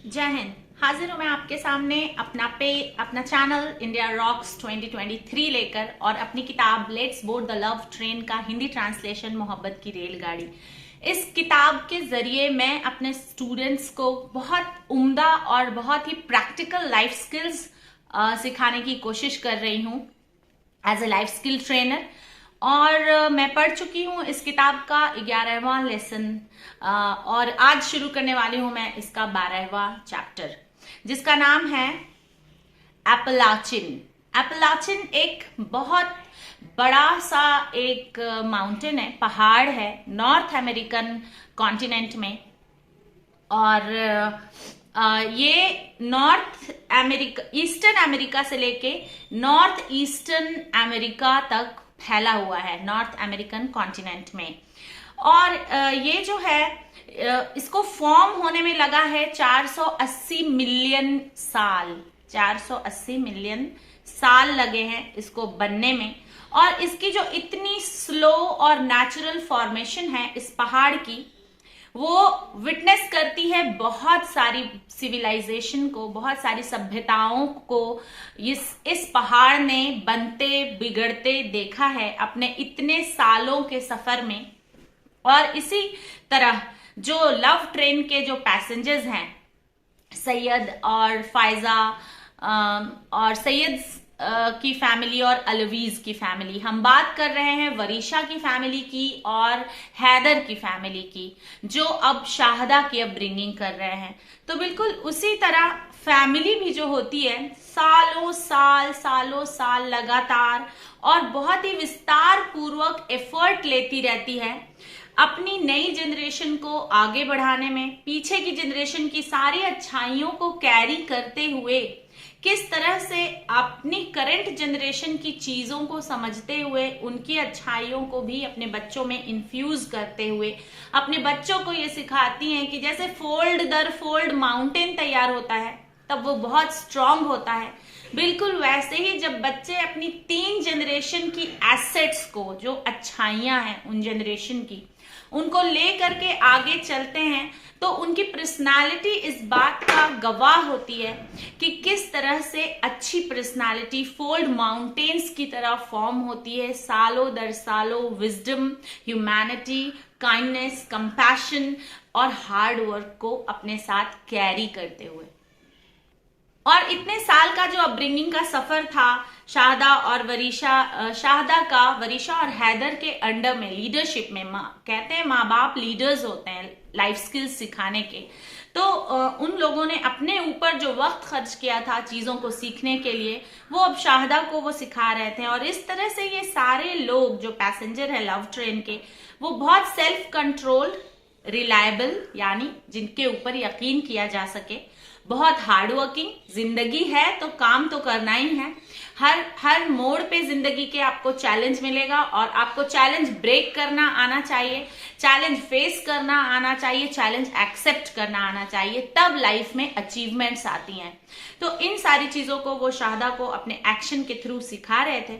जय हिंद। हाजिर हूं मैं आपके सामने अपना चैनल इंडिया रॉक्स 2023 लेकर और अपनी किताब let's board the love train का हिंदी ट्रांसलेशन मोहब्बत की रेलगाड़ी। इस किताब के जरिए मैं अपने स्टूडेंट्स को बहुत उम्दा और बहुत ही प्रैक्टिकल लाइफ स्किल्स सिखाने की कोशिश कर रही हूं as a life skill trainer. और मैं पढ़ चुकी हूँ इस किताब का 11वां लेसन और आज शुरू करने वाली हूँ मैं इसका 12वां चैप्टर, जिसका नाम है एपलाचिन। एपलाचिन एक बहुत बड़ा सा एक माउंटेन है, पहाड़ है नॉर्थ अमेरिकन कॉन्टिनेंट में। और ये नॉर्थ अमेरिका, ईस्टर्न अमेरिका से लेके नॉर्थ ईस्टर्न अमेरिका तक फैला हुआ है, नॉर्थ अमेरिकन कॉन्टिनेंट में। और ये जो है इसको फॉर्म होने में लगा है 480 मिलियन साल। 480 मिलियन साल लगे हैं इसको बनने में। और इसकी जो इतनी स्लो और नेचुरल फॉर्मेशन है इस पहाड़ की, वो विटनेस करती है बहुत सारी सिविलाइजेशन को, बहुत सारी सभ्यताओं को इस पहाड़ ने बनते बिगड़ते देखा है अपने इतने सालों के सफर में। और इसी तरह जो लव ट्रेन के जो पैसेंजर्स हैं, सैयद और फायजा और सैयद की फैमिली और अलवीज की फैमिली, हम बात कर रहे हैं वरीशा की फैमिली की और हैदर की फैमिली की, जो अब शाहदा की अपब्रिंगिंग कर रहे हैं। तो बिल्कुल उसी तरह फैमिली भी जो होती है सालों साल लगातार और बहुत ही विस्तार पूर्वक एफर्ट लेती रहती है अपनी नई जनरेशन को आगे बढ़ाने में, पीछे की जनरेशन की सारी अच्छाइयों को कैरी करते हुए किस तरह से अपनी करंट जनरेशन की चीजों को समझते हुए उनकी अच्छाइयों को भी अपने बच्चों में इन्फ्यूज करते हुए अपने बच्चों को ये सिखाती हैं कि जैसे फोल्ड दर फोल्ड माउंटेन तैयार होता है तब वो बहुत स्ट्रांग होता है, बिल्कुल वैसे ही जब बच्चे अपनी 3 जनरेशन की एसेट्स को, जो अच्छाइयां हैं उन जनरेशन की, उनको ले करके आगे चलते हैं तो उनकी पर्सनालिटी इस बात का गवाह होती है कि किस तरह से अच्छी पर्सनालिटी फोल्ड माउंटेन्स की तरह फॉर्म होती है सालों दर सालों विजडम, ह्यूमैनिटी, काइंडनेस, कंपैशन और हार्ड वर्क को अपने साथ कैरी करते हुए। और इतने साल का जो अपब्रिंगिंग का सफर था शाहदा और शाहदा का वरीशा और हैदर के अंडर में लीडरशिप में, कहते हैं माँ बाप लीडर्स होते हैं लाइफ स्किल्स सिखाने के। तो उन लोगों ने अपने ऊपर जो वक्त खर्च किया था चीजों को सीखने के लिए, वो अब शाहदा को वो सिखा रहे थे। और इस तरह से ये सारे लोग जो पैसेंजर है लव ट्रेन के, वो बहुत सेल्फ कंट्रोल, रिलायबल यानी जिनके ऊपर यकीन किया जा सके, बहुत हार्ड वर्किंग, जिंदगी है तो काम तो करना ही है। हर मोड़ पे जिंदगी के आपको चैलेंज मिलेगा और आपको चैलेंज ब्रेक करना आना चाहिए, चैलेंज फेस करना आना चाहिए, चैलेंज एक्सेप्ट करना आना चाहिए, तब लाइफ में अचीवमेंट्स आती हैं। तो इन सारी चीजों को वो शाहदा को अपने एक्शन के थ्रू सिखा रहे थे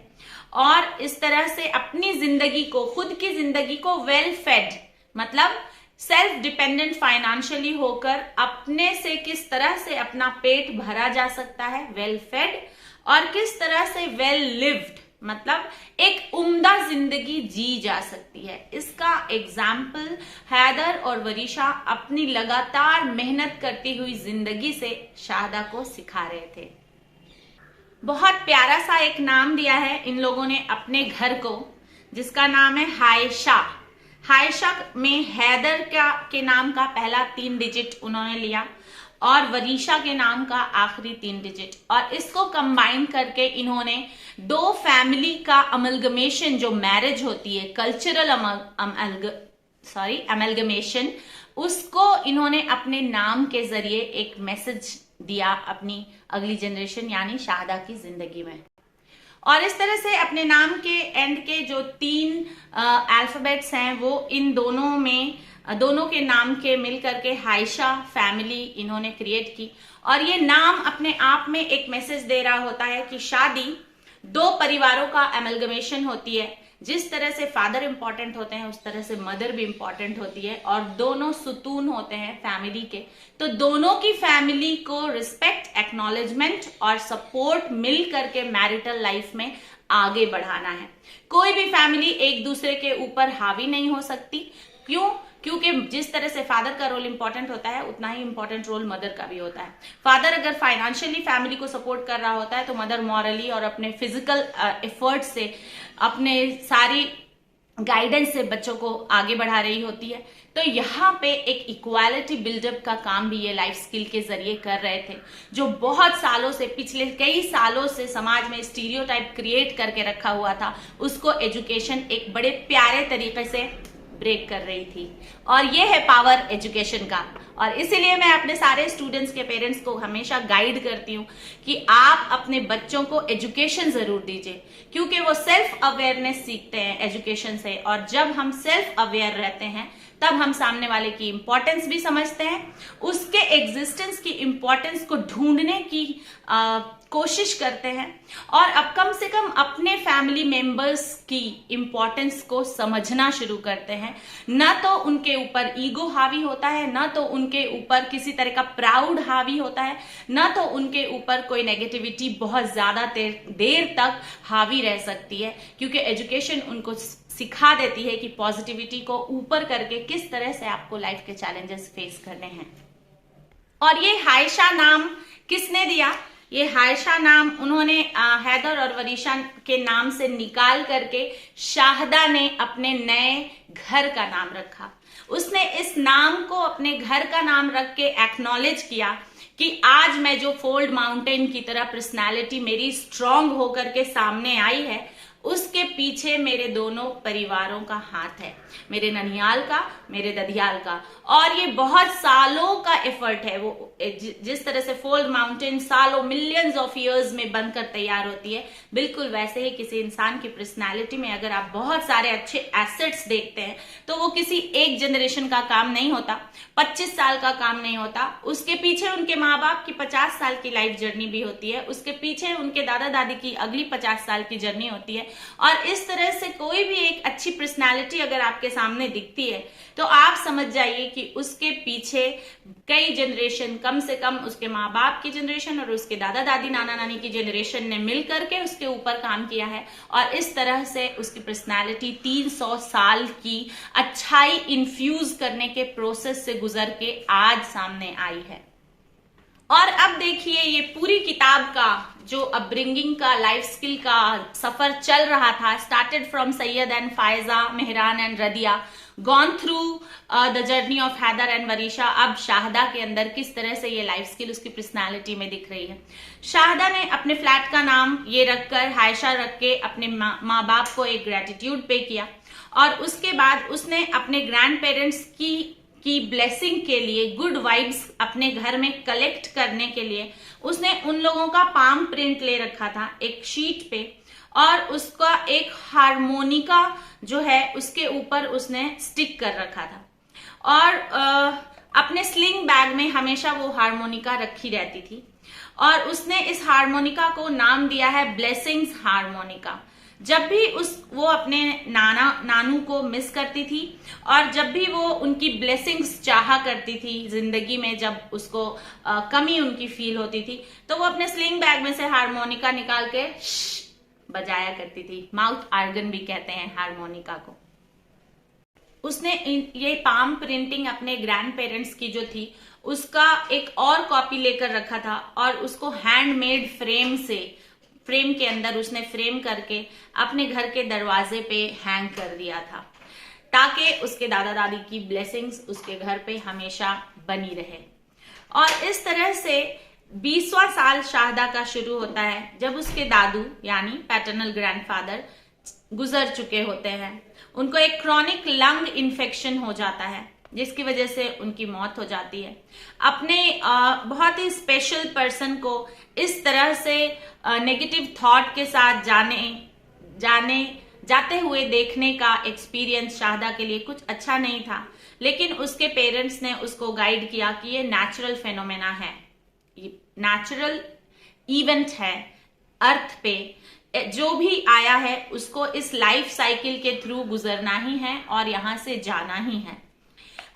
और इस तरह से अपनी जिंदगी को, खुद की जिंदगी को वेल फेड, मतलब सेल्फ डिपेंडेंट फाइनेंशियली होकर अपने से किस तरह से अपना पेट भरा जा सकता है, वेल फेड, और किस तरह से वेल लिव्ड, मतलब एक उम्दा जिंदगी जी जा सकती है। इसका एग्जाम्पल हैदर और वरीशा अपनी लगातार मेहनत करती हुई जिंदगी से शाहदा को सिखा रहे थे। बहुत प्यारा सा एक नाम दिया है इन लोगों ने अपने घर को, जिसका नाम है हायशा। हायशा में हैदर के नाम का पहला 3 डिजिट उन्होंने लिया और वरीशा के नाम का आखिरी 3 डिजिट, और इसको कंबाइन करके इन्होंने 2 फैमिली का अमलगमेशन, जो मैरिज होती है, कल्चरल अमलगमेशन, उसको इन्होंने अपने नाम के जरिए एक मैसेज दिया अपनी अगली जनरेशन यानी शाहदा की जिंदगी में। और इस तरह से अपने नाम के एंड के जो 3 अल्फाबेट्स हैं वो इन दोनों के नाम के मिल करके हायशा फैमिली इन्होंने क्रिएट की। और ये नाम अपने आप में एक मैसेज दे रहा होता है कि शादी 2 परिवारों का एमलगमेशन होती है, जिस तरह से फादर इंपॉर्टेंट होते हैं उस तरह से मदर भी इंपॉर्टेंट होती है, और दोनों सुतून होते हैं फैमिली के। तो दोनों की फैमिली को रिस्पेक्ट, एक्नॉलेजमेंट और सपोर्ट मिल करके मैरिटल लाइफ में आगे बढ़ाना है। कोई भी फैमिली एक दूसरे के ऊपर हावी नहीं हो सकती। क्यों? क्योंकि जिस तरह से फादर का रोल इंपॉर्टेंट होता है उतना ही इंपॉर्टेंट रोल मदर का भी होता है। फादर अगर फाइनेंशियली फैमिली को सपोर्ट कर रहा होता है तो मदर मॉरली और अपने फिजिकल एफर्ट से, अपने सारी गाइडेंस से बच्चों को आगे बढ़ा रही होती है। तो यहाँ पे एक इक्वालिटी बिल्डअप का काम भी ये लाइफ स्किल के जरिए कर रहे थे, जो बहुत सालों से, पिछले कई सालों से समाज में स्टीरियोटाइप क्रिएट करके रखा हुआ था, उसको एजुकेशन एक बड़े प्यारे तरीके से ब्रेक कर रही थी। और ये है पावर एजुकेशन का। और इसीलिए मैं अपने सारे स्टूडेंट्स के पेरेंट्स को हमेशा गाइड करती हूँ कि आप अपने बच्चों को एजुकेशन जरूर दीजिए, क्योंकि वो सेल्फ अवेयरनेस सीखते हैं एजुकेशन से। और जब हम सेल्फ अवेयर रहते हैं तब हम सामने वाले की इंपॉर्टेंस भी समझते हैं, उसके एग्जिस्टेंस की इंपॉर्टेंस को ढूंढने की कोशिश करते हैं, और अब कम से कम अपने फैमिली मेंबर्स की इंपॉर्टेंस को समझना शुरू करते हैं। न तो उनके ऊपर ईगो हावी होता है, न तो उनके ऊपर किसी तरह का प्राउड हावी होता है, न तो उनके ऊपर कोई नेगेटिविटी बहुत ज्यादा देर तक हावी रह सकती है, क्योंकि एजुकेशन उनको सिखा देती है कि पॉजिटिविटी को ऊपर करके किस तरह से आपको लाइफ के चैलेंजेस फेस करने हैं। और ये हायशा नाम किसने दिया? ये हायशा नाम उन्होंने हैदर और वरीशा के नाम से निकाल करके शाहदा ने अपने नए घर का नाम रखा। उसने इस नाम को अपने घर का नाम रख के एक्नॉलेज किया कि आज मैं जो फोल्ड माउंटेन की तरह पर्सनालिटी मेरी स्ट्रांग होकर के सामने आई है, उसके पीछे मेरे दोनों परिवारों का हाथ है, मेरे ननिहाल का, मेरे ददियाल का। और ये बहुत सालों का एफर्ट है। वो जिस तरह से फोल्ड माउंटेन सालों, मिलियंस ऑफ इयर्स में बनकर तैयार होती है, बिल्कुल वैसे ही किसी इंसान की पर्सनालिटी में अगर आप बहुत सारे अच्छे एसेट्स देखते हैं तो वो किसी एक जनरेशन का काम नहीं होता, 25 साल का काम नहीं होता। उसके पीछे उनके माँ बाप की 50 साल की लाइफ जर्नी भी होती है, उसके पीछे उनके दादा दादी की अगली 50 साल की जर्नी होती है। और इस तरह से कोई भी एक अच्छी पर्सनालिटी अगर आपके सामने दिखती है तो आप समझ जाइए कि उसके पीछे कई जनरेशन, कम से कम उसके माँ बाप की जनरेशन और उसके दादा दादी, नाना नानी की जनरेशन ने मिल करके उसके ऊपर काम किया है। और इस तरह से उसकी पर्सनालिटी 300 साल की अच्छाई इन्फ्यूज करने के प्रोसेस से गुजर के आज सामने आई है। और अब देखिए ये पूरी किताब का जो अपब्रिंगिंग का, लाइफ स्किल का सफर चल रहा था, started from Syed and Faiza, Mehran and Radiya, gone through the journey of Haider and Varisha. अब शाहदा के अंदर किस तरह से ये लाइफ स्किल उसकी पर्सनालिटी में दिख रही है। शाहदा ने अपने फ्लैट का नाम ये रखकर, हायशा रख के, अपने माँ बाप को एक ग्रेटिट्यूड पे किया। और उसके बाद उसने अपने ग्रैंड पेरेंट्स की ब्लेसिंग के लिए, गुड वाइब्स अपने घर में कलेक्ट करने के लिए उसने उन लोगों का पाम प्रिंट ले रखा था एक शीट पे, और उसका एक हारमोनिका जो है उसके ऊपर उसने स्टिक कर रखा था। और अपने स्लिंग बैग में हमेशा वो हारमोनिका रखी रहती थी, और उसने इस हारमोनिका को नाम दिया है ब्लेसिंग्स हारमोनिका। जब भी वो अपने नानू को मिस करती थी, और जब भी वो उनकी ब्लेसिंग्स चाहा करती थी जिंदगी में, जब उसको कमी उनकी फील होती थी, तो वो अपने स्लिंग बैग में से हारमोनिका निकाल के बजाया करती थी। माउथ आर्गन भी कहते हैं हारमोनिका को। उसने ये पाम प्रिंटिंग अपने ग्रैंड पेरेंट्स की जो थी उसका एक और कॉपी लेकर रखा था, और उसको हैंडमेड फ्रेम के अंदर उसने फ्रेम करके अपने घर के दरवाजे पे हैंग कर दिया था, ताकि उसके दादा दादी की ब्लेसिंग्स उसके घर पे हमेशा बनी रहे। और इस तरह से 20वां साल शाहदा का शुरू होता है जब उसके दादू यानी पैटर्नल ग्रैंडफादर गुजर चुके होते हैं। उनको एक क्रॉनिक लंग इन्फेक्शन हो जाता है, जिसकी वजह से उनकी मौत हो जाती है। अपने बहुत ही स्पेशल पर्सन को इस तरह से नेगेटिव थॉट के साथ जाते हुए देखने का एक्सपीरियंस शाहदा के लिए कुछ अच्छा नहीं था, लेकिन उसके पेरेंट्स ने उसको गाइड किया कि ये नेचुरल फेनोमेना है, नेचुरल इवेंट है अर्थ पे, जो भी आया है उसको इस लाइफ साइकिल के थ्रू गुजरना ही है और यहां से जाना ही है।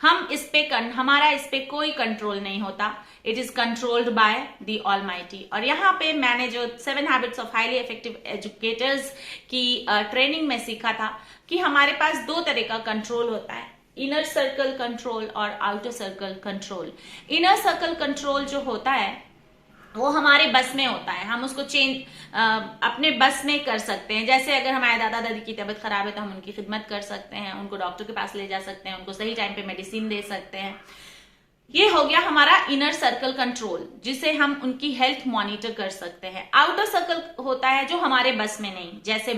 हम इस पे हमारा इस पे कोई कंट्रोल नहीं होता। It is controlled by the almighty. और यहाँ पे मैंने जो 7 habits of highly effective educators की ट्रेनिंग में सीखा था कि हमारे पास 2 तरह का कंट्रोल होता है, इनर सर्कल कंट्रोल और outer circle control. Inner circle control जो होता है वो हमारे बस में होता है, हम उसको अपने बस में कर सकते हैं। जैसे अगर हमारे दादा दादी की तबीयत खराब है तो हम उनकी खिदमत कर सकते हैं, उनको डॉक्टर के पास ले जा सकते हैं, उनको सही टाइम पे मेडिसिन दे सकते हैं। ये हो गया हमारा इनर सर्कल कंट्रोल, जिसे हम उनकी हेल्थ मॉनिटर कर सकते हैं। आउटर सर्कल होता है जो हमारे बस में नहीं, जैसे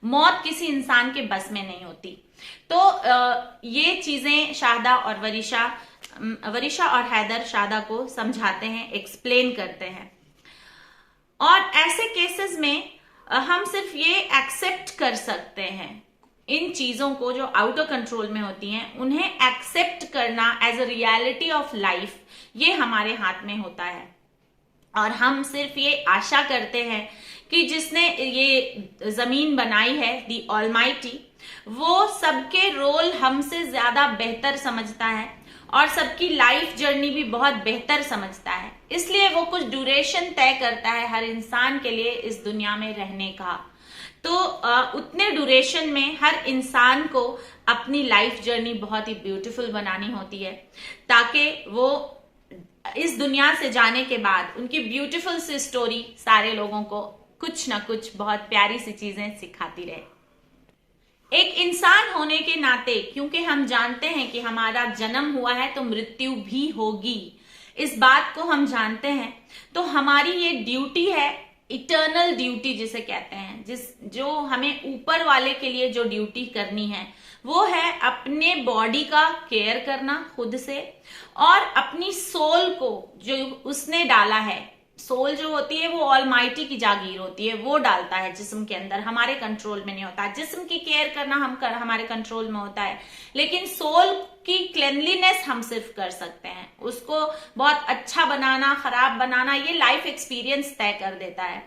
मौत किसी इंसान के बस में नहीं होती। तो ये चीजें शारदा और वरिशा और हैदर शारदा को समझाते हैं, एक्सप्लेन करते हैं। और ऐसे केसेस में हम सिर्फ ये एक्सेप्ट कर सकते हैं इन चीजों को जो आउटर कंट्रोल में होती हैं, उन्हें एक्सेप्ट करना as a reality of life, ये हमारे हाथ में होता है। और हम सिर्फ ये आशा करते हैं कि जिसने ये जमीन बनाई है, दी ऑलमाइटी, वो सबके रोल हमसे ज्यादा बेहतर समझता है और सबकी लाइफ जर्नी भी बहुत बेहतर समझता है। इसलिए वो कुछ ड्यूरेशन तय करता है हर इंसान के लिए इस दुनिया में रहने का। तो उतने ड्यूरेशन में हर इंसान को अपनी लाइफ जर्नी बहुत ही ब्यूटीफुल बनानी होती है, ताकि वो इस दुनिया से जाने के बाद उनकी ब्यूटीफुल सी स्टोरी सारे लोगों को कुछ ना कुछ बहुत प्यारी सी चीजें सिखाती रहे। एक इंसान होने के नाते, क्योंकि हम जानते हैं कि हमारा जन्म हुआ है तो मृत्यु भी होगी, इस बात को हम जानते हैं, तो हमारी ये ड्यूटी है, इटर्नल ड्यूटी जिसे कहते हैं, जो हमें ऊपर वाले के लिए जो ड्यूटी करनी है वो है अपने बॉडी का केयर करना खुद से, और अपनी सोल को जो उसने डाला है, सोल जो होती है वो ऑलमाइटी की जागीर होती है, वो डालता है जिस्म के अंदर, हमारे कंट्रोल में नहीं होता। जिस्म की केयर करना हमारे कंट्रोल में होता है, लेकिन सोल की क्लेनलीनेस हम सिर्फ कर सकते हैं। उसको बहुत अच्छा बनाना, खराब बनाना, ये लाइफ एक्सपीरियंस तय कर देता है।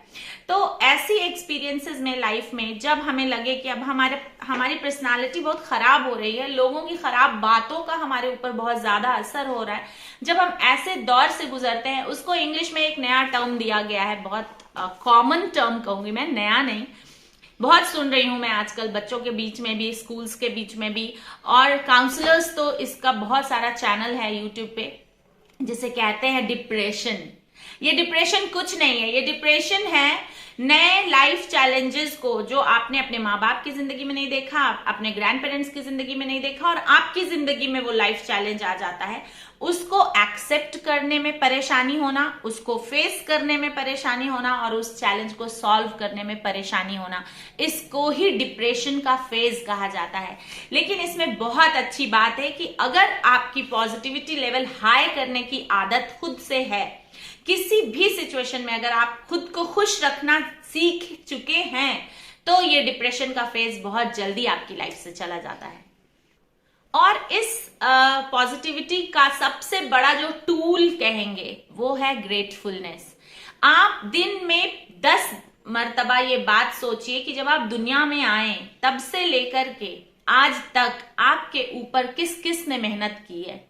तो ऐसी एक्सपीरियंसेस में लाइफ में जब हमें लगे कि अब हमारी पर्सनालिटी बहुत खराब हो रही है, लोगों की खराब बातों का हमारे ऊपर बहुत ज्यादा असर हो रहा है, जब हम ऐसे दौर से गुजरते हैं, उसको इंग्लिश में एक नया टर्म दिया गया है, बहुत कॉमन टर्म कहूंगी मैं, नया नहीं, बहुत सुन रही हूं मैं आजकल बच्चों के बीच में भी, स्कूल्स के बीच में भी, और काउंसलर्स तो इसका बहुत सारा चैनल है यूट्यूब पे, जिसे कहते हैं डिप्रेशन। ये डिप्रेशन कुछ नहीं है, ये डिप्रेशन है नए लाइफ चैलेंजेस को जो आपने अपने माँ बाप की जिंदगी में नहीं देखा, अपने ग्रैंड पेरेंट्स की जिंदगी में नहीं देखा, और आपकी जिंदगी में वो लाइफ चैलेंज आ जाता है, उसको एक्सेप्ट करने में परेशानी होना, उसको फेस करने में परेशानी होना, और उस चैलेंज को सॉल्व करने में परेशानी होना, इसको ही डिप्रेशन का फेज कहा जाता है। लेकिन इसमें बहुत अच्छी बात है कि अगर आपकी पॉजिटिविटी लेवल हाई करने की आदत खुद से है, किसी भी सिचुएशन में अगर आप खुद को खुश रखना सीख चुके हैं, तो ये डिप्रेशन का फेज बहुत जल्दी आपकी लाइफ से चला जाता है। और इस पॉजिटिविटी का सबसे बड़ा जो टूल कहेंगे वो है ग्रेटफुलनेस। आप दिन में 10 मर्तबा ये बात सोचिए कि जब आप दुनिया में आए तब से लेकर के आज तक आपके ऊपर किस किस ने मेहनत की है।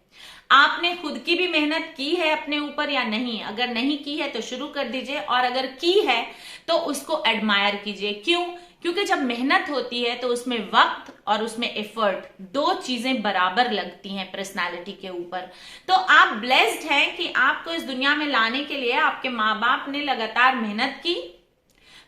आपने खुद की भी मेहनत की है अपने ऊपर या नहीं? अगर नहीं की है तो शुरू कर दीजिए, और अगर की है तो उसको एडमायर कीजिए। क्यों? क्योंकि जब मेहनत होती है तो उसमें वक्त और उसमें एफर्ट, 2 चीजें बराबर लगती हैं पर्सनालिटी के ऊपर। तो आप ब्लेस्ड हैं कि आपको इस दुनिया में लाने के लिए आपके माँ बाप ने लगातार मेहनत की।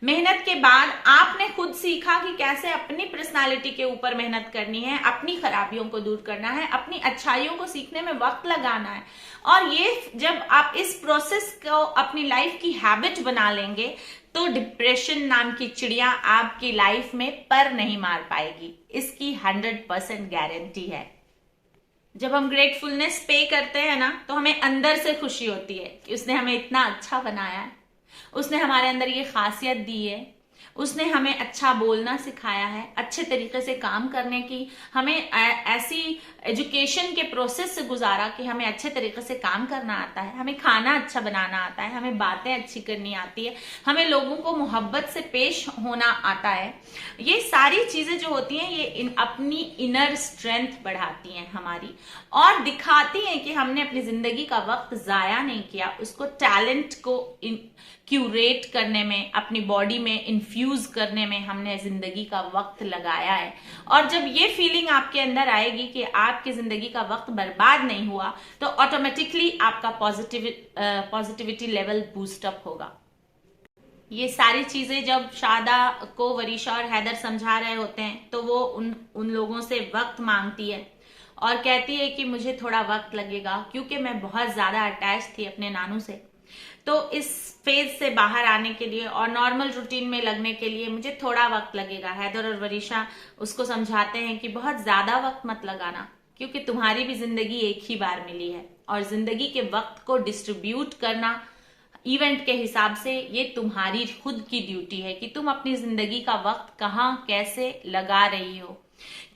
मेहनत के बाद आपने खुद सीखा कि कैसे अपनी पर्सनालिटी के ऊपर मेहनत करनी है, अपनी खराबियों को दूर करना है, अपनी अच्छाइयों को सीखने में वक्त लगाना है। और ये जब आप इस प्रोसेस को अपनी लाइफ की हैबिट बना लेंगे तो डिप्रेशन नाम की चिड़िया आपकी लाइफ में पर नहीं मार पाएगी, इसकी 100% गारंटी है। जब हम ग्रेटफुलनेस पे करते हैं ना, तो हमें अंदर से खुशी होती है कि उसने हमें इतना अच्छा बनाया है, उसने हमारे अंदर ये खासियत दी है, उसने हमें अच्छा बोलना सिखाया है, अच्छे तरीके से काम करने की, हमें ऐसी एजुकेशन के प्रोसेस से गुजारा कि हमें अच्छे तरीके से काम करना आता है, हमें खाना अच्छा बनाना आता है, हमें बातें अच्छी करनी आती है, हमें लोगों को मोहब्बत से पेश होना आता है। ये सारी चीजें जो होती हैं ये अपनी इनर स्ट्रेंथ बढ़ाती हैं हमारी, और दिखाती हैं कि हमने अपनी जिंदगी का वक्त जाया नहीं किया, उसको टैलेंट को क्यूरेट करने में, अपनी बॉडी में इन्फ्यूज करने में हमने जिंदगी का वक्त लगाया है। और जब ये फीलिंग आपके अंदर आएगी कि आपकी जिंदगी का वक्त बर्बाद नहीं हुआ, तो ऑटोमेटिकली आपका पॉजिटिविटी लेवल बूस्ट अप होगा। ये सारी चीजें जब शादा को वरीशा और हैदर समझा रहे होते हैं तो वो उन लोगों से वक्त मांगती है और कहती है कि मुझे थोड़ा वक्त लगेगा, क्योंकि मैं बहुत ज्यादा अटैच थी अपने नानू से। तो इस फेज से बाहर आने के लिए और नॉर्मल रूटीन में लगने के लिए मुझे थोड़ा वक्त लगेगा। हैदर और वरीशा उसको समझाते हैं कि बहुत ज्यादा वक्त मत लगाना, क्योंकि तुम्हारी भी जिंदगी एक ही बार मिली है, और जिंदगी के वक्त को डिस्ट्रीब्यूट करना इवेंट के हिसाब से ये तुम्हारी खुद की ड्यूटी है कि तुम अपनी जिंदगी का वक्त कहाँ कैसे लगा रही हो।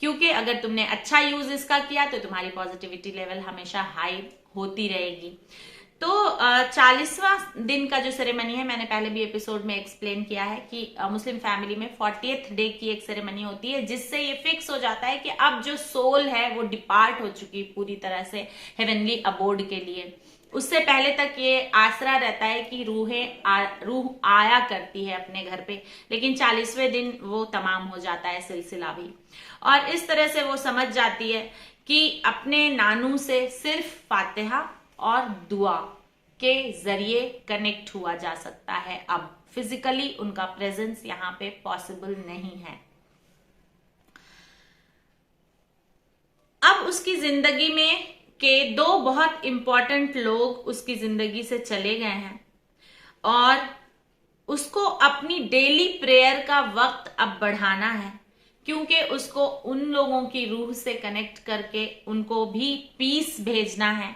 क्योंकि अगर तुमने अच्छा यूज इसका किया तो तुम्हारी पॉजिटिविटी लेवल हमेशा हाई होती रहेगी। तो 40वां दिन का जो सेरेमनी है, मैंने पहले भी एपिसोड में एक्सप्लेन किया है कि मुस्लिम फैमिली में 40th डे की एक सेरेमनी होती है, जिससे ये फिक्स हो जाता है कि अब जो सोल है वो डिपार्ट हो चुकी पूरी तरह से हेवनली अबोर्ड के लिए। उससे पहले तक ये आसरा रहता है कि रूह आया करती है अपने घर पे, लेकिन 40वें दिन वो तमाम हो जाता है सिलसिला भी। और इस तरह से वो समझ जाती है कि अपने नानू से सिर्फ फातिहा और दुआ के जरिए कनेक्ट हुआ जा सकता है। अब फिजिकली उनका प्रेजेंस यहाँ पे पॉसिबल नहीं है। अब उसकी जिंदगी में के दो बहुत इंपॉर्टेंट लोग उसकी जिंदगी से चले गए हैं, और उसको अपनी डेली प्रेयर का वक्त अब बढ़ाना है, क्योंकि उसको उन लोगों की रूह से कनेक्ट करके उनको भी पीस भेजना है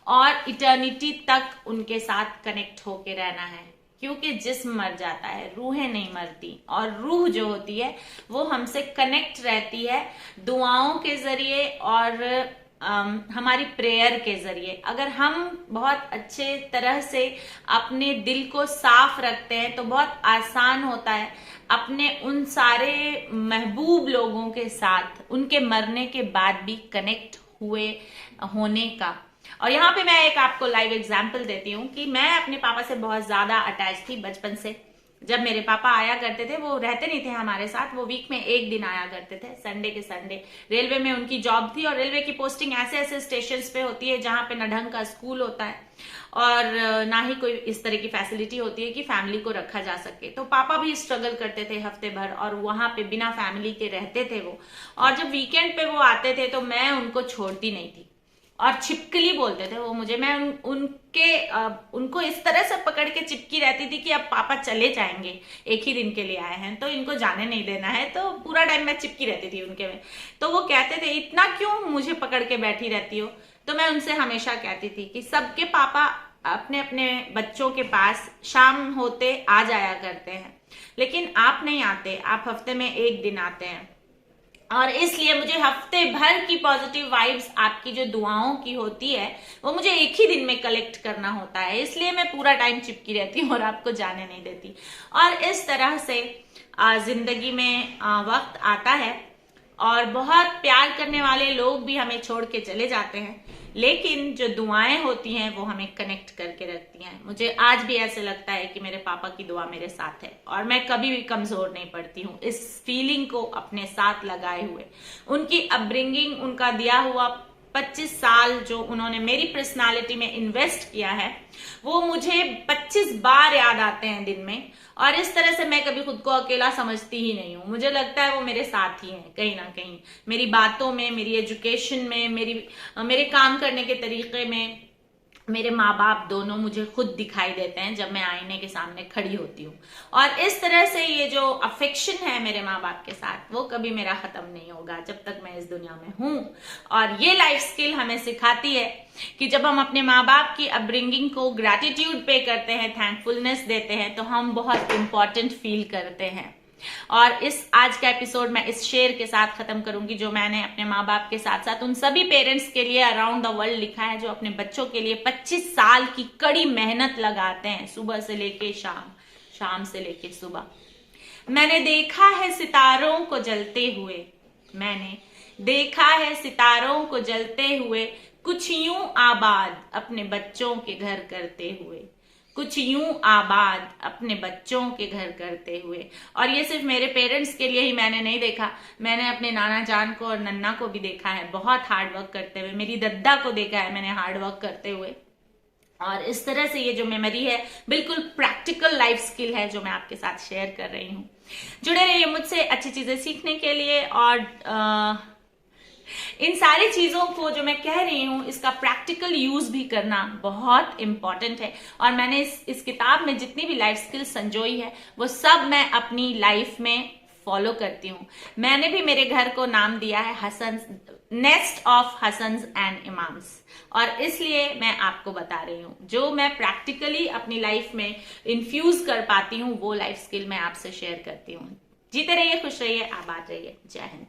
और इटर्निटी तक उनके साथ कनेक्ट होके रहना है। क्योंकि जिस्म मर जाता है, रूहें नहीं मरती, और रूह जो होती है वो हमसे कनेक्ट रहती है दुआओं के जरिए और हमारी प्रेयर के जरिए। अगर हम बहुत अच्छे तरह से अपने दिल को साफ रखते हैं तो बहुत आसान होता है अपने उन सारे महबूब लोगों के साथ उनके मरने के बाद भी कनेक्ट होने का। और यहाँ पे मैं एक आपको लाइव एग्जाम्पल देती हूँ कि मैं अपने पापा से बहुत ज्यादा अटैच थी बचपन से। जब मेरे पापा आया करते थे, वो रहते नहीं थे हमारे साथ, वो वीक में एक दिन आया करते थे, संडे के संडे। रेलवे में उनकी जॉब थी, और रेलवे की पोस्टिंग ऐसे ऐसे स्टेशन पे होती है जहां पे न ढंग का स्कूल होता है और ना ही कोई इस तरह की फैसिलिटी होती है कि फैमिली को रखा जा सके। तो पापा भी स्ट्रगल करते थे हफ्ते भर, और वहां पे बिना फैमिली के रहते थे वो। और जब वीकेंड पे वो आते थे तो मैं उनको छोड़ती नहीं थी, और छिपकली बोलते थे वो मुझे। मैं उनको इस तरह से पकड़ के चिपकी रहती थी कि अब पापा चले जाएंगे, एक ही दिन के लिए आए हैं तो इनको जाने नहीं देना है, तो पूरा टाइम मैं चिपकी रहती थी उनके में। तो वो कहते थे इतना क्यों मुझे पकड़ के बैठी रहती हो। तो मैं उनसे हमेशा कहती थी कि सबके पापा अपने अपने बच्चों के पास शाम होते आ जाया करते हैं, लेकिन आप नहीं आते, आप हफ्ते में एक दिन आते हैं। और इसलिए मुझे हफ्ते भर की पॉजिटिव वाइब्स आपकी जो दुआओं की होती है वो मुझे एक ही दिन में कलेक्ट करना होता है, इसलिए मैं पूरा टाइम चिपकी रहती हूँ और आपको जाने नहीं देती। और इस तरह से जिंदगी में वक्त आता है और बहुत प्यार करने वाले लोग भी हमें छोड़ के चले जाते हैं, लेकिन जो दुआएं होती हैं वो हमें कनेक्ट करके रखती हैं। मुझे आज भी ऐसे लगता है कि मेरे पापा की दुआ मेरे साथ है, और मैं कभी भी कमजोर नहीं पड़ती हूँ इस फीलिंग को अपने साथ लगाए हुए। उनकी अपब्रिंगिंग, उनका दिया हुआ 25 साल जो उन्होंने मेरी पर्सनालिटी में इन्वेस्ट किया है, वो मुझे 25 बार याद आते हैं दिन में। और इस तरह से मैं कभी खुद को अकेला समझती ही नहीं हूँ। मुझे लगता है वो मेरे साथ ही हैं कहीं ना कहीं, मेरी बातों में, मेरी एजुकेशन में, मेरे काम करने के तरीके में। मेरे माँ बाप दोनों मुझे खुद दिखाई देते हैं जब मैं आईने के सामने खड़ी होती हूँ। और इस तरह से ये जो अफेक्शन है मेरे माँ बाप के साथ, वो कभी मेरा खत्म नहीं होगा जब तक मैं इस दुनिया में हूँ। और ये लाइफ स्किल हमें सिखाती है कि जब हम अपने माँ बाप की अपब्रिंगिंग को ग्रैटिट्यूड पे करते हैं, थैंकफुलनेस देते हैं, तो हम बहुत इंपॉर्टेंट फील करते हैं। और इस आज का एपिसोड मैं इस शेर के साथ खत्म करूंगी जो मैंने अपने माँ बाप के साथ साथ उन सभी पेरेंट्स के लिए अराउंड द वर्ल्ड लिखा है जो अपने बच्चों के लिए 25 साल की कड़ी मेहनत लगाते हैं, सुबह से लेके शाम, शाम से लेके सुबह। मैंने देखा है सितारों को जलते हुए, मैंने देखा है सितारों को जलते हुए, कुछ यूं आबाद अपने बच्चों के घर करते हुए, कुछ यूं आबाद अपने बच्चों के घर करते हुए। और ये सिर्फ मेरे पेरेंट्स के लिए ही मैंने नहीं देखा, मैंने अपने नाना जान को और नन्ना को भी देखा है बहुत हार्ड वर्क करते हुए, मेरी दद्दा को देखा है मैंने हार्ड वर्क करते हुए। और इस तरह से ये जो मेमोरी है बिल्कुल प्रैक्टिकल लाइफ स्किल है जो मैं आपके साथ शेयर कर रही हूँ। जुड़े रहिए मुझसे अच्छी चीजें सीखने के लिए, और इन सारी चीजों को जो मैं कह रही हूँ इसका प्रैक्टिकल यूज भी करना बहुत इंपॉर्टेंट है। और मैंने इस किताब में जितनी भी लाइफ स्किल संजोई है वो सब मैं अपनी लाइफ में फॉलो करती हूँ। मैंने भी मेरे घर को नाम दिया है Hasan, nest of Hasans and imams, और इसलिए मैं आपको बता रही हूँ जो मैं प्रैक्टिकली अपनी लाइफ में इन्फ्यूज कर पाती हूँ वो लाइफ स्किल मैं आपसे शेयर करती हूँ। जीते रहिए, खुश रहिए, आबाद रहिए। जय हिंद।